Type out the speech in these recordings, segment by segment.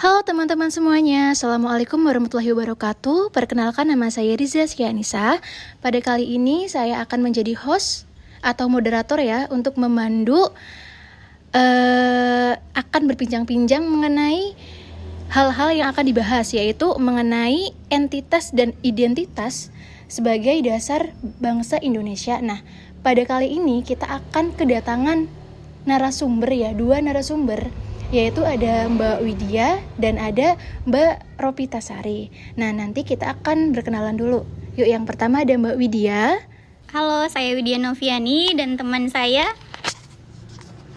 Halo teman-teman semuanya, Assalamualaikum warahmatullahi wabarakatuh. Perkenalkan, nama saya Riza Syianisa. Pada kali ini saya akan menjadi host atau moderator ya, untuk memandu akan berbincang-bincang mengenai hal-hal yang akan dibahas, yaitu mengenai entitas dan identitas sebagai dasar bangsa Indonesia. Nah, pada kali ini kita akan kedatangan narasumber ya, dua narasumber, yaitu ada Mbak Widya dan ada Mbak Ropitasari. Nah, nanti kita akan berkenalan dulu. Yuk, yang pertama ada Mbak Widya. Halo, saya Widya Noviani dan teman saya.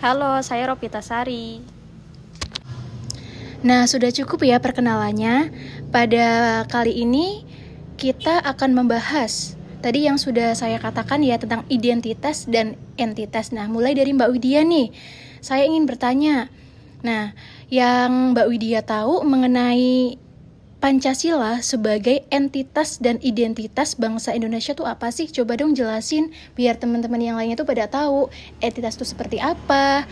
Halo, saya Ropitasari. Nah, sudah cukup ya perkenalannya. Pada kali ini kita akan membahas tadi yang sudah saya katakan ya, tentang identitas dan entitas. Nah, mulai dari Mbak Widya nih, saya ingin bertanya. Nah, yang Mbak Widya tahu mengenai Pancasila sebagai entitas dan identitas bangsa Indonesia itu apa sih? Coba dong jelasin biar teman-teman yang lainnya tuh pada tahu entitas itu seperti apa,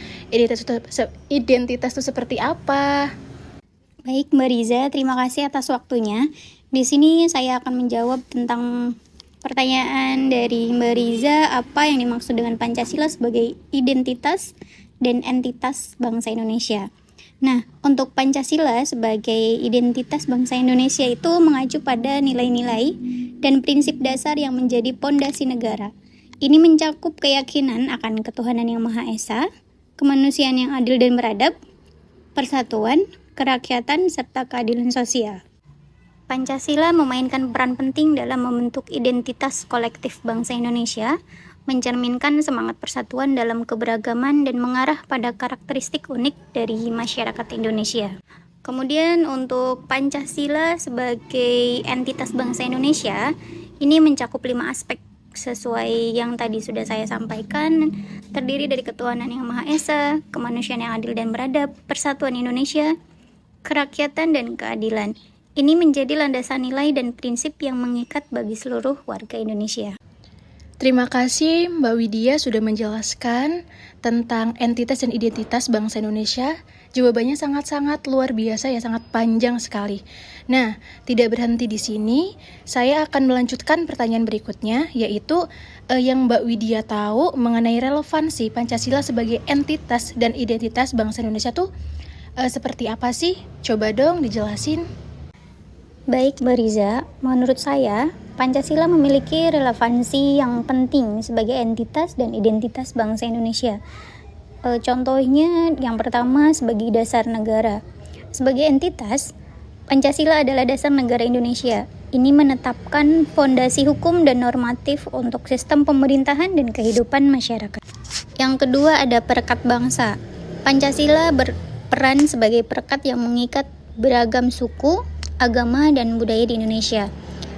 identitas itu seperti apa. Baik, Mbak Riza, terima kasih atas waktunya. Di sini saya akan menjawab tentang pertanyaan dari Mbak Riza, apa yang dimaksud dengan Pancasila sebagai identitas dan entitas bangsa Indonesia. Nah, untuk Pancasila sebagai identitas bangsa Indonesia itu mengacu pada nilai-nilai dan prinsip dasar yang menjadi pondasi negara. Ini mencakup keyakinan akan ketuhanan yang Maha Esa, kemanusiaan yang adil dan beradab, persatuan, kerakyatan, serta keadilan sosial. Pancasila memainkan peran penting dalam membentuk identitas kolektif bangsa Indonesia, mencerminkan semangat persatuan dalam keberagaman dan mengarah pada karakteristik unik dari masyarakat Indonesia. Kemudian untuk Pancasila sebagai entitas bangsa Indonesia, ini mencakup 5 aspek sesuai yang tadi sudah saya sampaikan, terdiri dari ketuhanan yang Maha Esa, kemanusiaan yang adil dan beradab, persatuan Indonesia, kerakyatan, dan keadilan. Ini menjadi landasan nilai dan prinsip yang mengikat bagi seluruh warga Indonesia. Terima kasih Mbak Widya sudah menjelaskan tentang entitas dan identitas bangsa Indonesia. Jawabannya sangat-sangat luar biasa ya, sangat panjang sekali. Nah, tidak berhenti di sini, saya akan melanjutkan pertanyaan berikutnya, yaitu yang Mbak Widya tahu mengenai relevansi Pancasila sebagai entitas dan identitas bangsa Indonesia tuh seperti apa sih? Coba dong dijelasin. Baik, Mbak Riza, menurut saya, Pancasila memiliki relevansi yang penting sebagai entitas dan identitas bangsa Indonesia. Contohnya, yang pertama sebagai dasar negara. Sebagai entitas, Pancasila adalah dasar negara Indonesia. Ini menetapkan fondasi hukum dan normatif untuk sistem pemerintahan dan kehidupan masyarakat. Yang kedua ada perekat bangsa. Pancasila berperan sebagai perekat yang mengikat beragam suku, agama, dan budaya di Indonesia.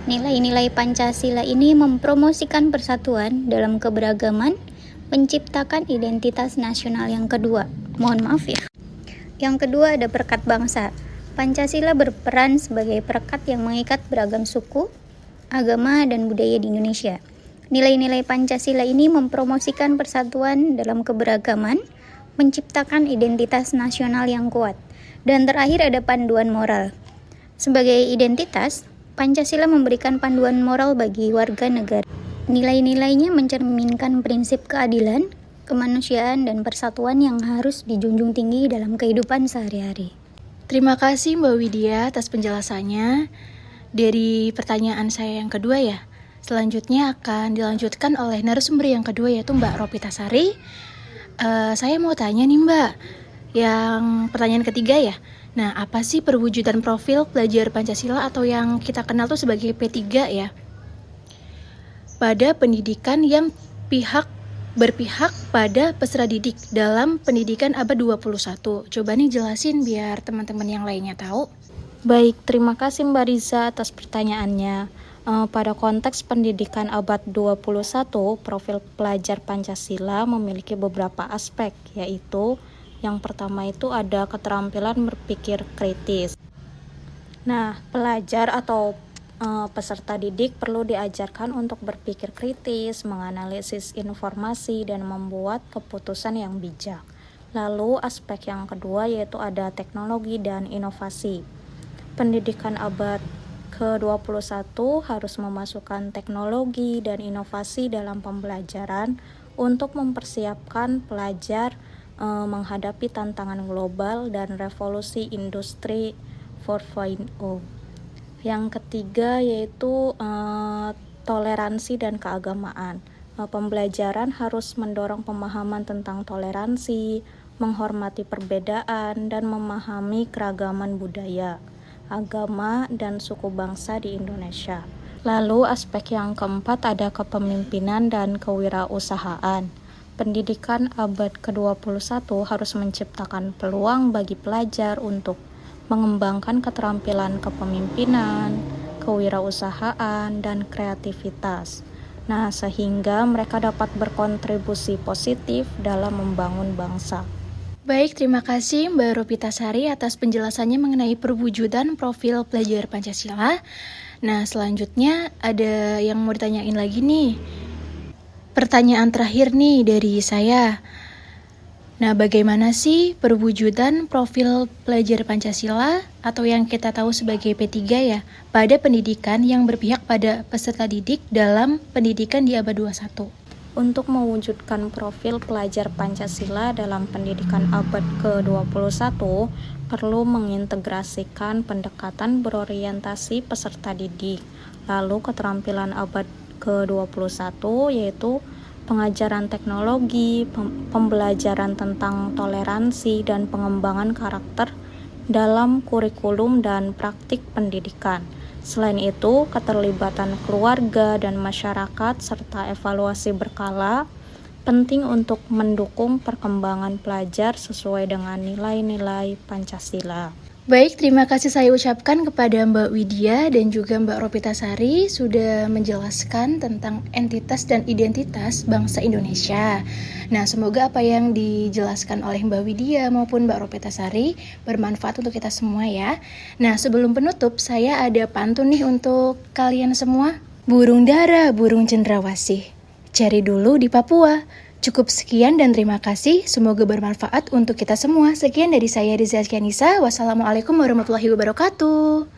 Nilai-nilai Pancasila ini mempromosikan persatuan dalam keberagaman, menciptakan identitas nasional yang kedua. Mohon maaf ya. Yang kedua ada perekat bangsa. Pancasila berperan sebagai perekat yang mengikat beragam suku, agama, dan budaya di Indonesia. Nilai-nilai Pancasila ini mempromosikan persatuan dalam keberagaman, menciptakan identitas nasional yang kuat. Dan terakhir ada panduan moral. Sebagai identitas, Pancasila memberikan panduan moral bagi warga negara. Nilai-nilainya mencerminkan prinsip keadilan, kemanusiaan, dan persatuan yang harus dijunjung tinggi dalam kehidupan sehari-hari. Terima kasih Mbak Widya atas penjelasannya. Dari pertanyaan saya yang kedua ya, selanjutnya akan dilanjutkan oleh narasumber yang kedua, yaitu Mbak Ropitasari. Saya mau tanya nih Mbak, yang pertanyaan ketiga ya. Nah, apa sih perwujudan profil pelajar Pancasila atau yang kita kenal tuh sebagai P3 ya? Pada pendidikan yang berpihak pada peserta didik dalam pendidikan abad 21. Coba nih jelasin biar teman-teman yang lainnya tahu. Baik, terima kasih Mbak Riza atas pertanyaannya. Pada konteks pendidikan abad 21, profil pelajar Pancasila memiliki beberapa aspek, yaitu yang pertama itu ada keterampilan berpikir kritis. Nah, pelajar atau Peserta didik perlu diajarkan untuk berpikir kritis, menganalisis informasi, dan membuat keputusan yang bijak. Lalu aspek yang kedua yaitu ada teknologi dan inovasi. Pendidikan abad ke-21 harus memasukkan teknologi dan inovasi dalam pembelajaran untuk mempersiapkan pelajar menghadapi tantangan global dan revolusi industri 4.0. Yang ketiga yaitu toleransi dan keagamaan. Pembelajaran harus mendorong pemahaman tentang toleransi, menghormati perbedaan, dan memahami keragaman budaya, agama, dan suku bangsa di Indonesia. Lalu aspek yang keempat ada kepemimpinan dan kewirausahaan. Pendidikan abad ke-21 harus menciptakan peluang bagi pelajar untuk mengembangkan keterampilan kepemimpinan, kewirausahaan, dan kreativitas. Nah, sehingga mereka dapat berkontribusi positif dalam membangun bangsa. Baik, terima kasih Mbak Ropitasari atas penjelasannya mengenai perwujudan profil pelajar Pancasila. Nah, selanjutnya ada yang mau ditanyain lagi nih. Pertanyaan terakhir nih dari saya. Nah, bagaimana sih perwujudan profil pelajar Pancasila atau yang kita tahu sebagai P3 ya, pada pendidikan yang berpihak pada peserta didik dalam pendidikan di abad 21? Untuk mewujudkan profil pelajar Pancasila dalam pendidikan abad ke-21, perlu mengintegrasikan pendekatan berorientasi peserta didik. Lalu keterampilan abad ke-21 yaitu pengajaran teknologi, pembelajaran tentang toleransi, dan pengembangan karakter dalam kurikulum dan praktik pendidikan. Selain itu, keterlibatan keluarga dan masyarakat serta evaluasi berkala penting untuk mendukung perkembangan pelajar sesuai dengan nilai-nilai Pancasila. Baik, terima kasih saya ucapkan kepada Mbak Widya dan juga Mbak Ropitasari sudah menjelaskan tentang entitas dan identitas bangsa Indonesia. Nah, semoga apa yang dijelaskan oleh Mbak Widya maupun Mbak Ropitasari bermanfaat untuk kita semua ya. Nah, sebelum penutup, saya ada pantun nih untuk kalian semua. Burung dara, burung cendrawasih, cari dulu di Papua. Cukup sekian dan terima kasih. Semoga bermanfaat untuk kita semua. Sekian dari saya Rizal Kianisa. Wassalamualaikum warahmatullahi wabarakatuh.